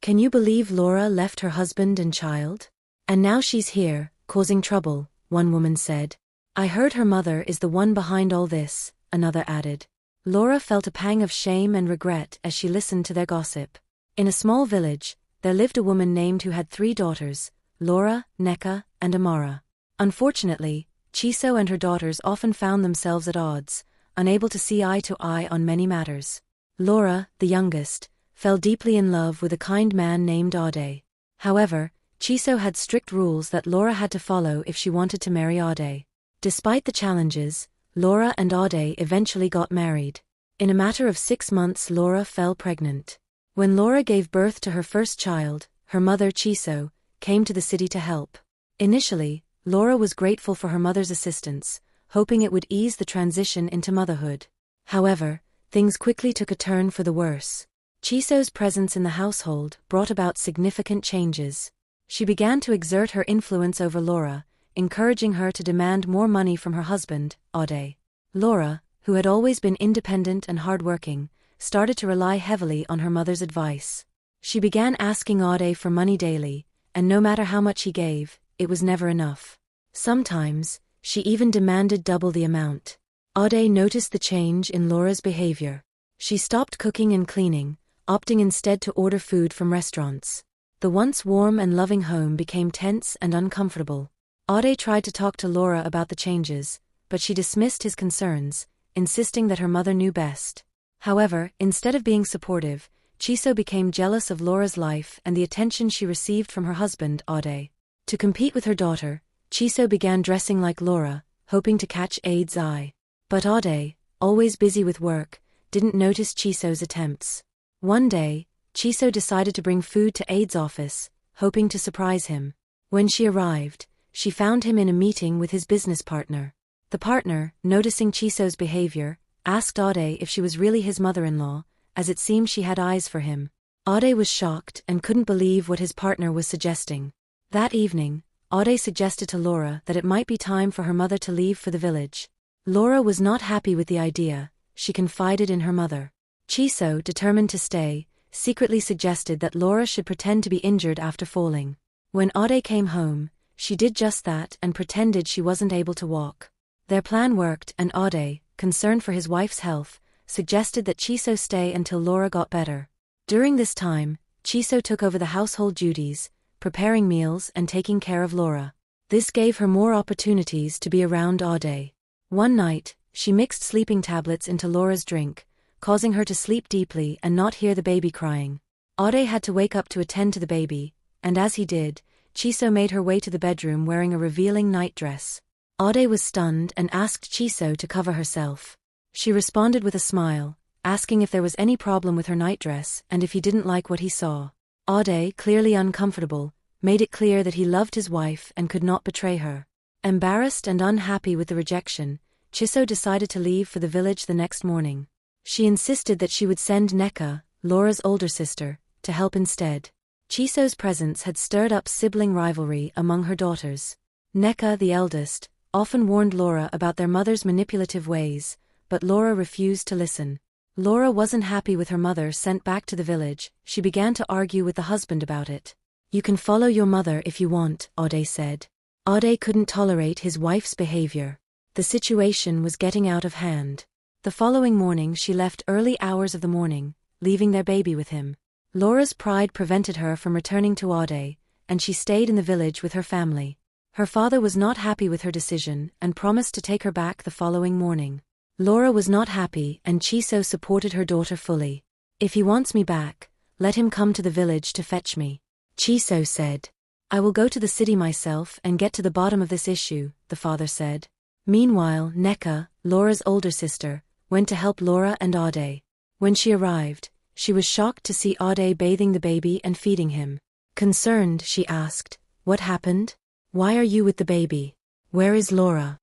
Can you believe Lora left her husband and child? And now she's here, causing trouble, one woman said. I heard her mother is the one behind all this, another added. Lora felt a pang of shame and regret as she listened to their gossip. In a small village, there lived a woman named who had 3 daughters, Lora, Nneka, and Amara. Unfortunately, Chiso and her daughters often found themselves at odds, unable to see eye to eye on many matters. Lora, the youngest, fell deeply in love with a kind man named Ade. However, Chiso had strict rules that Lora had to follow if she wanted to marry Ade. Despite the challenges, Lora and Ade eventually got married. In a matter of 6 months, Lora fell pregnant. When Lora gave birth to her first child, her mother Chiso came to the city to help. Initially, Lora was grateful for her mother's assistance, hoping it would ease the transition into motherhood. However, things quickly took a turn for the worse. Chiso's presence in the household brought about significant changes. She began to exert her influence over Lora, encouraging her to demand more money from her husband, Ade. Lora, who had always been independent and hardworking, started to rely heavily on her mother's advice. She began asking Ade for money daily, and no matter how much he gave, it was never enough. Sometimes, she even demanded double the amount. Ade noticed the change in Lora's behavior. She stopped cooking and cleaning, opting instead to order food from restaurants. The once warm and loving home became tense and uncomfortable. Ade tried to talk to Lora about the changes, but she dismissed his concerns, insisting that her mother knew best. However, instead of being supportive, Chiso became jealous of Lora's life and the attention she received from her husband, Ade. To compete with her daughter, Chiso began dressing like Lora, hoping to catch Ade's eye. But Ade, always busy with work, didn't notice Chiso's attempts. One day, Chiso decided to bring food to Ade's office, hoping to surprise him. When she arrived, she found him in a meeting with his business partner. The partner, noticing Chiso's behavior, asked Ade if she was really his mother-in-law, as it seemed she had eyes for him. Ade was shocked and couldn't believe what his partner was suggesting. That evening, Ade suggested to Lora that it might be time for her mother to leave for the village. Lora was not happy with the idea. She confided in her mother. Chiso, determined to stay, secretly suggested that Lora should pretend to be injured after falling. When Ade came home, she did just that and pretended she wasn't able to walk. Their plan worked, and Ade, concerned for his wife's health, suggested that Chiso stay until Lora got better. During this time, Chiso took over the household duties, preparing meals and taking care of Lora. This gave her more opportunities to be around Ade. One night, she mixed sleeping tablets into Lora's drink, causing her to sleep deeply and not hear the baby crying. Ade had to wake up to attend to the baby, and as he did, Chiso made her way to the bedroom wearing a revealing nightdress. Ade was stunned and asked Chiso to cover herself. She responded with a smile, asking if there was any problem with her nightdress and if he didn't like what he saw. Ade, clearly uncomfortable, made it clear that he loved his wife and could not betray her. Embarrassed and unhappy with the rejection, Chiso decided to leave for the village the next morning. She insisted that she would send Nneka, Lora's older sister, to help instead. Chiso's presence had stirred up sibling rivalry among her daughters. Nneka, the eldest, often warned Lora about their mother's manipulative ways, but Lora refused to listen. Lora wasn't happy with her mother sent back to the village. She began to argue with the husband about it. "You can follow your mother if you want," Ade said. Ade couldn't tolerate his wife's behavior. The situation was getting out of hand. The following morning she left early hours of the morning, leaving their baby with him. Lora's pride prevented her from returning to Ade, and she stayed in the village with her family. Her father was not happy with her decision and promised to take her back the following morning. Lora was not happy and Chiso supported her daughter fully. "If he wants me back, let him come to the village to fetch me," Chiso said. "I will go to the city myself and get to the bottom of this issue," the father said. Meanwhile, Nneka, Lora's older sister, went to help Lora and Ade. When she arrived, she was shocked to see Ade bathing the baby and feeding him. Concerned, she asked, "What happened? Why are you with the baby? Where is Lora?"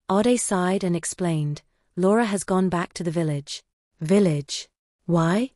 Ade sighed and explained, "Lora has gone back to the village." "Village? Why?"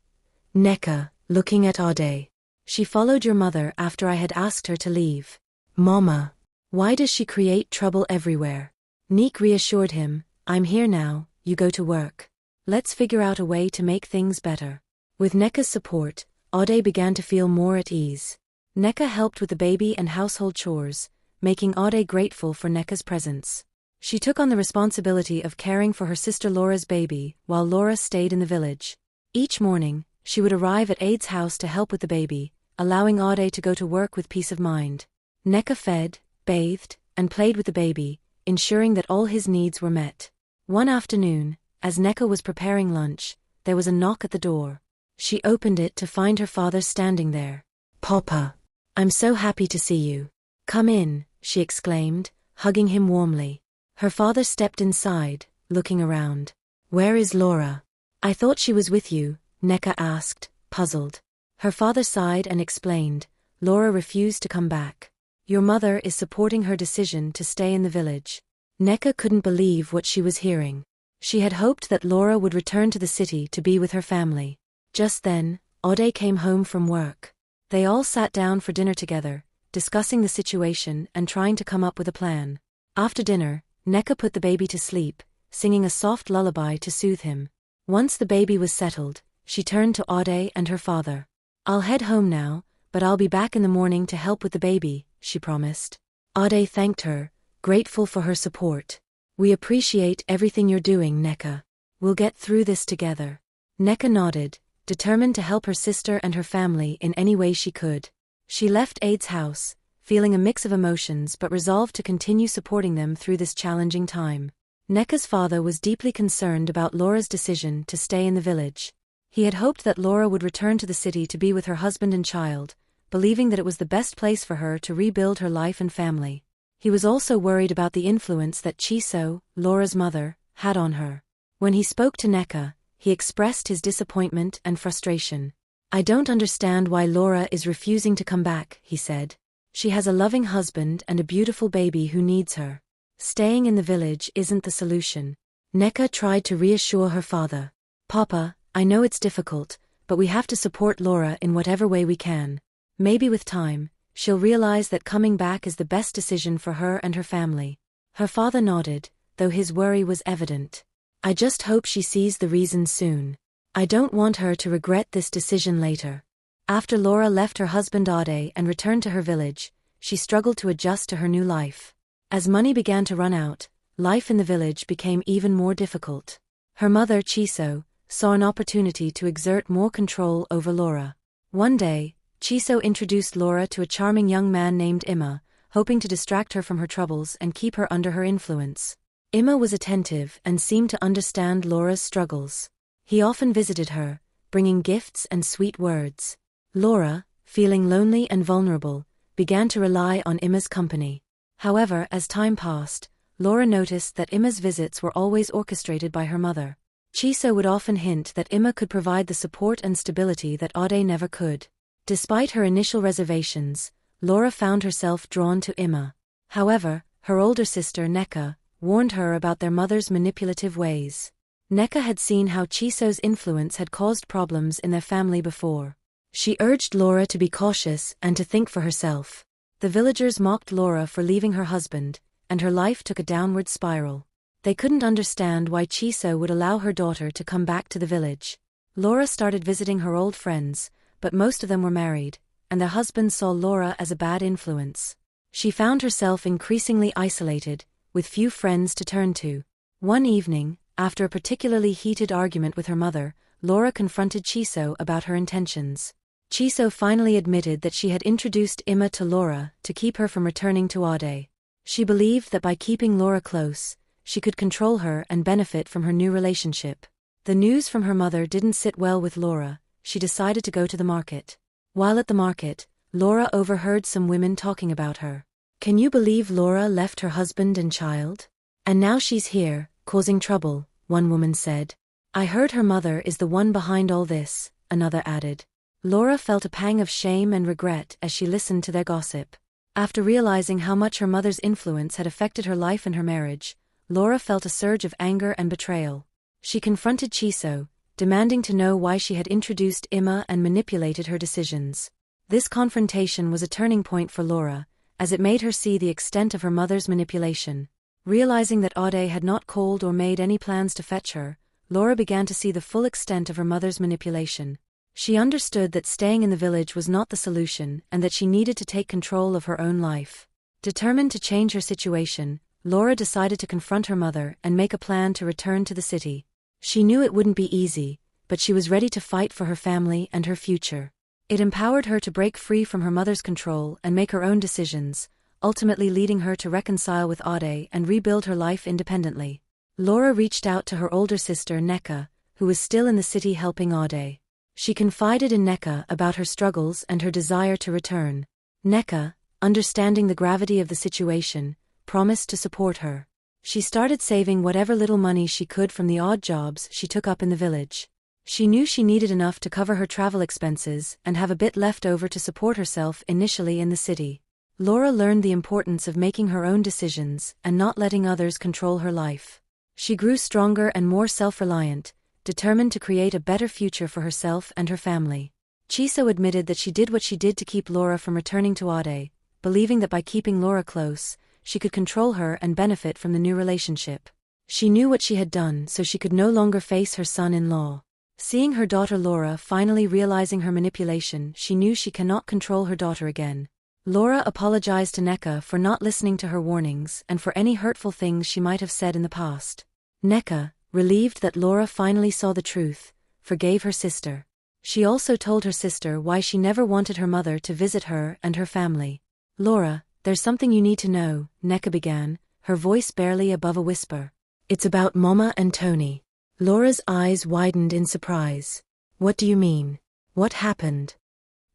Nneka, looking at Ade. "She followed your mother after I had asked her to leave." "Mama, why does she create trouble everywhere?" Nneka reassured him, "I'm here now, you go to work. Let's figure out a way to make things better." With Nneka's support, Ade began to feel more at ease. Nneka helped with the baby and household chores, making Ade grateful for Nneka's presence. She took on the responsibility of caring for her sister Lora's baby, while Lora stayed in the village. Each morning, she would arrive at Ade's house to help with the baby, allowing Ade to go to work with peace of mind. Nneka fed, bathed, and played with the baby, ensuring that all his needs were met. One afternoon, as Nneka was preparing lunch, there was a knock at the door. She opened it to find her father standing there. "Papa, I'm so happy to see you. Come in," she exclaimed, hugging him warmly. Her father stepped inside, looking around. "Where is Lora?" "I thought she was with you," Nneka asked, puzzled. Her father sighed and explained, "Lora refused to come back. Your mother is supporting her decision to stay in the village." Nneka couldn't believe what she was hearing. She had hoped that Lora would return to the city to be with her family. Just then, Ade came home from work. They all sat down for dinner together, discussing the situation and trying to come up with a plan. After dinner, Nneka put the baby to sleep, singing a soft lullaby to soothe him. Once the baby was settled, she turned to Ade and her father. "I'll head home now, but I'll be back in the morning to help with the baby," she promised. Ade thanked her, grateful for her support. "We appreciate everything you're doing, Nneka. We'll get through this together." Nneka nodded, determined to help her sister and her family in any way she could. She left Ade's house, feeling a mix of emotions but resolved to continue supporting them through this challenging time. Nneka's father was deeply concerned about Lora's decision to stay in the village. He had hoped that Lora would return to the city to be with her husband and child, believing that it was the best place for her to rebuild her life and family. He was also worried about the influence that Chiso, Lora's mother, had on her. When he spoke to Nneka, he expressed his disappointment and frustration. "I don't understand why Lora is refusing to come back," he said. "She has a loving husband and a beautiful baby who needs her. Staying in the village isn't the solution." Nneka tried to reassure her father. "Papa, I know it's difficult, but we have to support Lora in whatever way we can. Maybe with time, she'll realize that coming back is the best decision for her and her family." Her father nodded, though his worry was evident. "I just hope she sees the reason soon. I don't want her to regret this decision later." After Lora left her husband Ade and returned to her village, she struggled to adjust to her new life. As money began to run out, life in the village became even more difficult. Her mother, Chiso, saw an opportunity to exert more control over Lora. One day, Chiso introduced Lora to a charming young man named Imma, hoping to distract her from her troubles and keep her under her influence. Imma was attentive and seemed to understand Lora's struggles. He often visited her, bringing gifts and sweet words. Lora, feeling lonely and vulnerable, began to rely on Imma's company. However, as time passed, Lora noticed that Imma's visits were always orchestrated by her mother. Chiso would often hint that Imma could provide the support and stability that Ade never could. Despite her initial reservations, Lora found herself drawn to Imma. However, her older sister Nneka warned her about their mother's manipulative ways. Nneka had seen how Chiso's influence had caused problems in their family before. She urged Lora to be cautious and to think for herself. The villagers mocked Lora for leaving her husband, and her life took a downward spiral. They couldn't understand why Chiso would allow her daughter to come back to the village. Lora started visiting her old friends, but most of them were married, and their husbands saw Lora as a bad influence. She found herself increasingly isolated, with few friends to turn to. One evening, after a particularly heated argument with her mother, Lora confronted Chiso about her intentions. Chiso finally admitted that she had introduced Imma to Lora to keep her from returning to Ade. She believed that by keeping Lora close, she could control her and benefit from her new relationship. The news from her mother didn't sit well with Lora. She decided to go to the market. While at the market, Lora overheard some women talking about her. "Can you believe Lora left her husband and child? And now she's here, causing trouble," one woman said. "I heard her mother is the one behind all this," another added. Lora felt a pang of shame and regret as she listened to their gossip. After realizing how much her mother's influence had affected her life and her marriage, Lora felt a surge of anger and betrayal. She confronted Chiso, demanding to know why she had introduced Imma and manipulated her decisions. This confrontation was a turning point for Lora, as it made her see the extent of her mother's manipulation. Realizing that Ade had not called or made any plans to fetch her, Lora began to see the full extent of her mother's manipulation. She understood that staying in the village was not the solution and that she needed to take control of her own life. Determined to change her situation, Lora decided to confront her mother and make a plan to return to the city. She knew it wouldn't be easy, but she was ready to fight for her family and her future. It empowered her to break free from her mother's control and make her own decisions, ultimately leading her to reconcile with Ade and rebuild her life independently. Lora reached out to her older sister Nneka, who was still in the city helping Ade. She confided in Nneka about her struggles and her desire to return. Nneka, understanding the gravity of the situation, promised to support her. She started saving whatever little money she could from the odd jobs she took up in the village. She knew she needed enough to cover her travel expenses and have a bit left over to support herself initially in the city. Lora learned the importance of making her own decisions and not letting others control her life. She grew stronger and more self-reliant, determined to create a better future for herself and her family. Chiso admitted that she did what she did to keep Lora from returning to Ade, believing that by keeping Lora close, she could control her and benefit from the new relationship. She knew what she had done, so she could no longer face her son-in-law. Seeing her daughter Lora finally realizing her manipulation, she knew she cannot control her daughter again. Lora apologized to Nneka for not listening to her warnings and for any hurtful things she might have said in the past. Nneka, relieved that Lora finally saw the truth, forgave her sister. She also told her sister why she never wanted her mother to visit her and her family. "Lora, there's something you need to know," Nneka began, her voice barely above a whisper. "It's about Mama and Tony." Lora's eyes widened in surprise. "What do you mean? What happened?"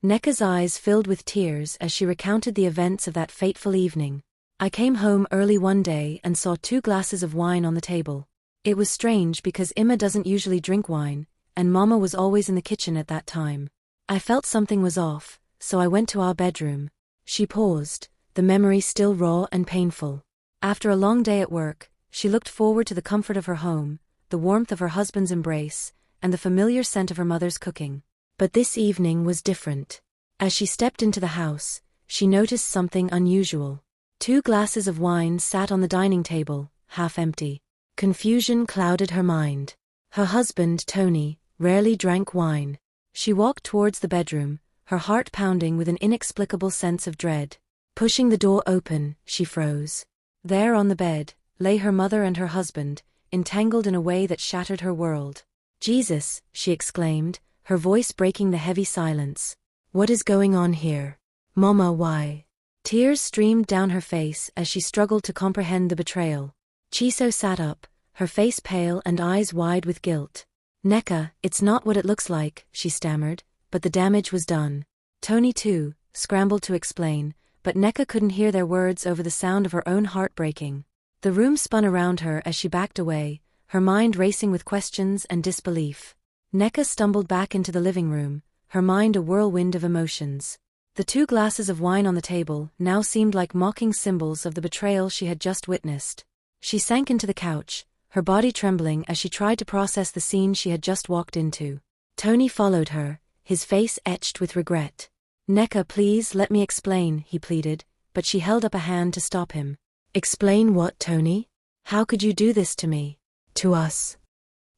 Nneka's eyes filled with tears as she recounted the events of that fateful evening. "I came home early one day and saw 2 glasses of wine on the table. It was strange because Emma doesn't usually drink wine, and Mama was always in the kitchen at that time. I felt something was off, so I went to our bedroom." She paused, the memory still raw and painful. After a long day at work, she looked forward to the comfort of her home, the warmth of her husband's embrace, and the familiar scent of her mother's cooking. But this evening was different. As she stepped into the house, she noticed something unusual. 2 glasses of wine sat on the dining table, half empty. Confusion clouded her mind. Her husband, Tony, rarely drank wine. She walked towards the bedroom, her heart pounding with an inexplicable sense of dread. Pushing the door open, she froze. There on the bed, lay her mother and her husband, entangled in a way that shattered her world. "Jesus," she exclaimed, her voice breaking the heavy silence. "What is going on here? Mama, why?" Tears streamed down her face as she struggled to comprehend the betrayal. Chiso sat up, her face pale and eyes wide with guilt. "Nneka, it's not what it looks like," she stammered, "but the damage was done." Tony too scrambled to explain, but Nneka couldn't hear their words over the sound of her own heart breaking. The room spun around her as she backed away, her mind racing with questions and disbelief. Nneka stumbled back into the living room, her mind a whirlwind of emotions. The 2 glasses of wine on the table now seemed like mocking symbols of the betrayal she had just witnessed. She sank into the couch, her body trembling as she tried to process the scene she had just walked into. Tony followed her, his face etched with regret. "Nneka, please let me explain," he pleaded, but she held up a hand to stop him. "Explain what, Tony? How could you do this to me? To us?"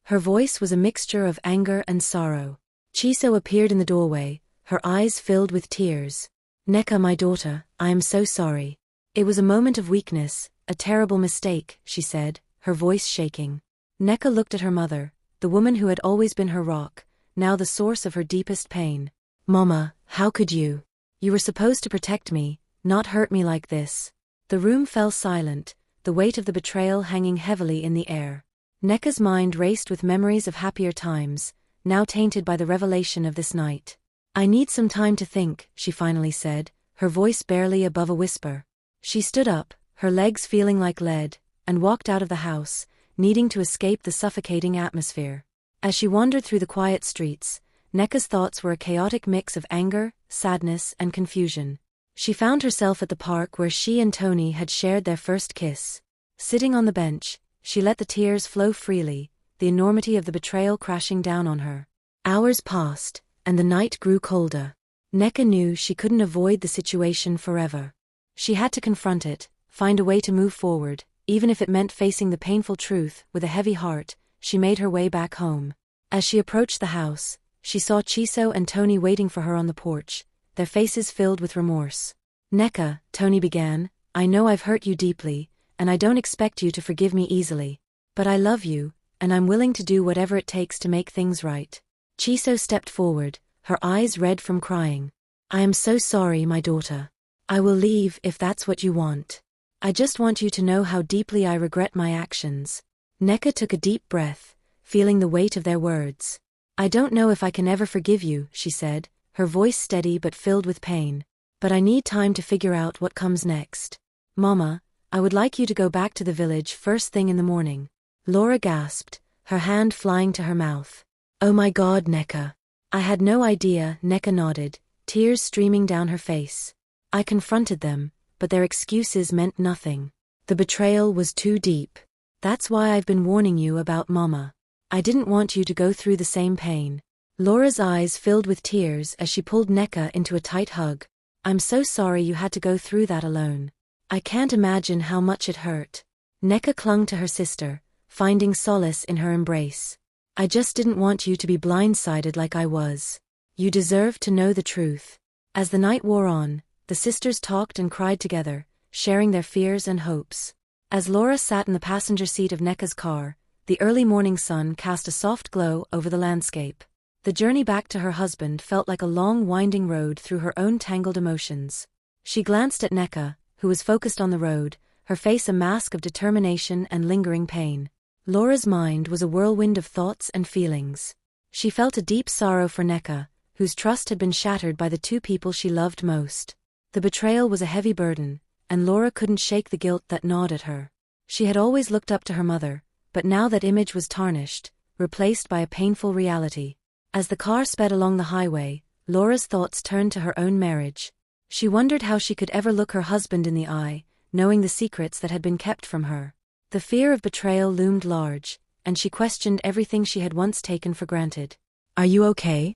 Her voice was a mixture of anger and sorrow. Chiso appeared in the doorway, her eyes filled with tears. "Nneka, my daughter, I am so sorry. It was a moment of weakness, a terrible mistake," she said, her voice shaking. Nneka looked at her mother, the woman who had always been her rock, now the source of her deepest pain. "Mama, how could you? You were supposed to protect me, not hurt me like this." The room fell silent, the weight of the betrayal hanging heavily in the air. Nneka's mind raced with memories of happier times, now tainted by the revelation of this night. "I need some time to think," she finally said, her voice barely above a whisper. She stood up, her legs feeling like lead, and walked out of the house, needing to escape the suffocating atmosphere. As she wandered through the quiet streets, Nneka's thoughts were a chaotic mix of anger, sadness, and confusion. She found herself at the park where she and Tony had shared their first kiss. Sitting on the bench, she let the tears flow freely, the enormity of the betrayal crashing down on her. Hours passed, and the night grew colder. Nneka knew she couldn't avoid the situation forever. She had to confront it, find a way to move forward, even if it meant facing the painful truth. With a heavy heart, she made her way back home. As she approached the house, she saw Chiso and Tony waiting for her on the porch, their faces filled with remorse. "Nneka," Tony began, "I know I've hurt you deeply, and I don't expect you to forgive me easily. But I love you, and I'm willing to do whatever it takes to make things right." Chiso stepped forward, her eyes red from crying. "I am so sorry, my daughter. I will leave if that's what you want. I just want you to know how deeply I regret my actions." Nneka took a deep breath, feeling the weight of their words. "I don't know if I can ever forgive you," she said, her voice steady but filled with pain. "But I need time to figure out what comes next. Mama, I would like you to go back to the village first thing in the morning." Lora gasped, her hand flying to her mouth. "Oh my God, Nneka. I had no idea." Nneka nodded, tears streaming down her face. "I confronted them, but their excuses meant nothing. The betrayal was too deep. That's why I've been warning you about Mama. I didn't want you to go through the same pain." Lora's eyes filled with tears as she pulled Nneka into a tight hug. "I'm so sorry you had to go through that alone. I can't imagine how much it hurt." Nneka clung to her sister, finding solace in her embrace. "I just didn't want you to be blindsided like I was. You deserve to know the truth." As the night wore on, the sisters talked and cried together, sharing their fears and hopes. As Lora sat in the passenger seat of Nneka's car, the early morning sun cast a soft glow over the landscape. The journey back to her husband felt like a long winding road through her own tangled emotions. She glanced at Nneka, who was focused on the road, her face a mask of determination and lingering pain. Lora's mind was a whirlwind of thoughts and feelings. She felt a deep sorrow for Nneka, whose trust had been shattered by the two people she loved most. The betrayal was a heavy burden, and Lora couldn't shake the guilt that gnawed at her. She had always looked up to her mother, but now that image was tarnished, replaced by a painful reality. As the car sped along the highway, Lora's thoughts turned to her own marriage. She wondered how she could ever look her husband in the eye, knowing the secrets that had been kept from her. The fear of betrayal loomed large, and she questioned everything she had once taken for granted. "Are you okay?"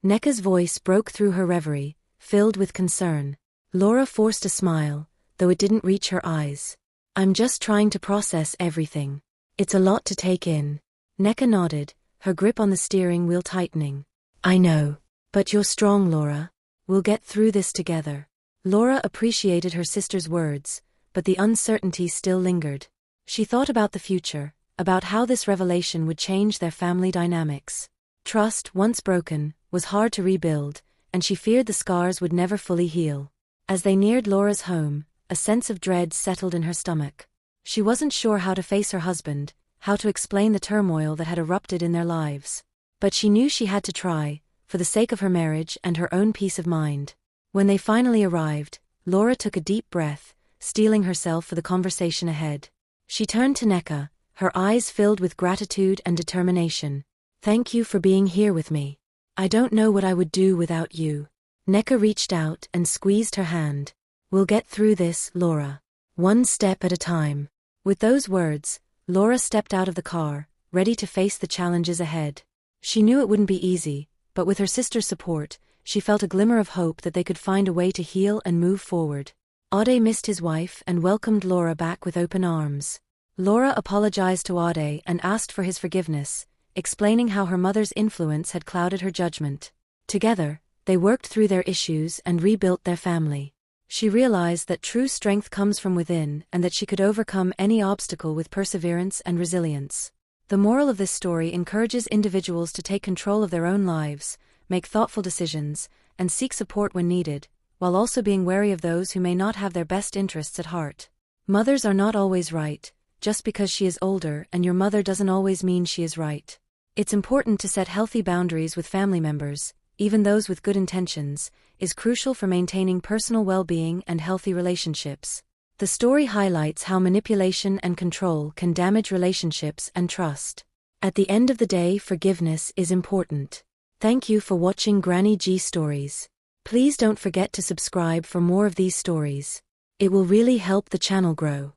Nneka's voice broke through her reverie, filled with concern. Lora forced a smile, though it didn't reach her eyes. "I'm just trying to process everything. It's a lot to take in." Nneka nodded, her grip on the steering wheel tightening. "I know. But you're strong, Lora. We'll get through this together." Lora appreciated her sister's words, but the uncertainty still lingered. She thought about the future, about how this revelation would change their family dynamics. Trust, once broken, was hard to rebuild, and she feared the scars would never fully heal. As they neared Lora's home, a sense of dread settled in her stomach. She wasn't sure how to face her husband, how to explain the turmoil that had erupted in their lives. But she knew she had to try, for the sake of her marriage and her own peace of mind. When they finally arrived, Lora took a deep breath, steeling herself for the conversation ahead. She turned to Nneka, her eyes filled with gratitude and determination. "Thank you for being here with me. I don't know what I would do without you." Nneka reached out and squeezed her hand. "We'll get through this, Lora. One step at a time." With those words, Lora stepped out of the car, ready to face the challenges ahead. She knew it wouldn't be easy, but with her sister's support, she felt a glimmer of hope that they could find a way to heal and move forward. Ade missed his wife and welcomed Lora back with open arms. Lora apologized to Ade and asked for his forgiveness, explaining how her mother's influence had clouded her judgment. Together, they worked through their issues and rebuilt their family. She realized that true strength comes from within and that she could overcome any obstacle with perseverance and resilience. The moral of this story encourages individuals to take control of their own lives, make thoughtful decisions, and seek support when needed, while also being wary of those who may not have their best interests at heart. Mothers are not always right. Just because she is older and your mother doesn't always mean she is right. It's important to set healthy boundaries with family members, even those with good intentions, is crucial for maintaining personal well-being and healthy relationships. The story highlights how manipulation and control can damage relationships and trust. At the end of the day, forgiveness is important. Thank you for watching Granny G Stories. Please don't forget to subscribe for more of these stories. It will really help the channel grow.